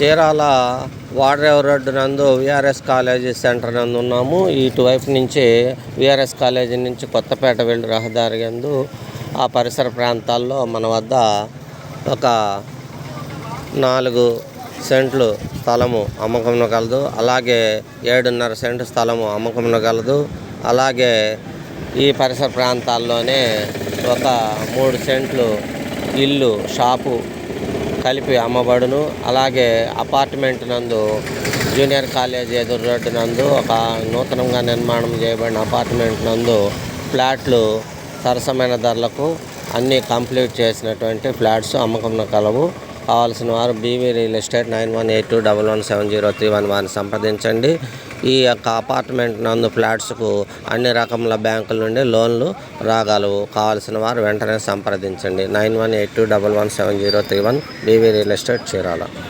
Chirala Vadarevu road నందు VRS college centre నందు ఉన్నాము. ఇటువైపు నుంచి విఆర్ఎస్ కాలేజీ నుంచి కొత్తపేట వెళ్ళి రహదారి యందు ఆ పరిసర ప్రాంతాల్లో మన వద్ద ఒక 4 సెంట్లు స్థలము అమ్మకంలో కలదు. అలాగే 7.5 సెంటు స్థలము అమ్మకంలో కలదు. అలాగే ఈ పరిసర ప్రాంతాల్లోనే ఒక 3 సెంట్లు ఇల్లు, షాపు కలిపి అమ్మబడును. అలాగే అపార్ట్మెంట్ నందు జూనియర్ కాలేజీ ఎదురు రోడ్డు నందు ఒక నూతనంగా నిర్మాణం చేయబడిన అపార్ట్మెంట్ నందు ఫ్లాట్లు సరసమైన ధరలకు అన్నీ కంప్లీట్ చేసినటువంటి ఫ్లాట్స్ అమ్మకంలో కలవు. కావాల్సిన వారు బీవీ రియల్ ఎస్టేట్ 9182117031 వారిని సంప్రదించండి. ఈ యొక్క అపార్ట్మెంట్ నందు ఫ్లాట్స్కు అన్ని రకముల బ్యాంకుల నుండి లోన్లు రాగలవు. కావాల్సిన వారు వెంటనే సంప్రదించండి. 9182117031 బీవీ రియల్ ఎస్టేట్ చీరాల.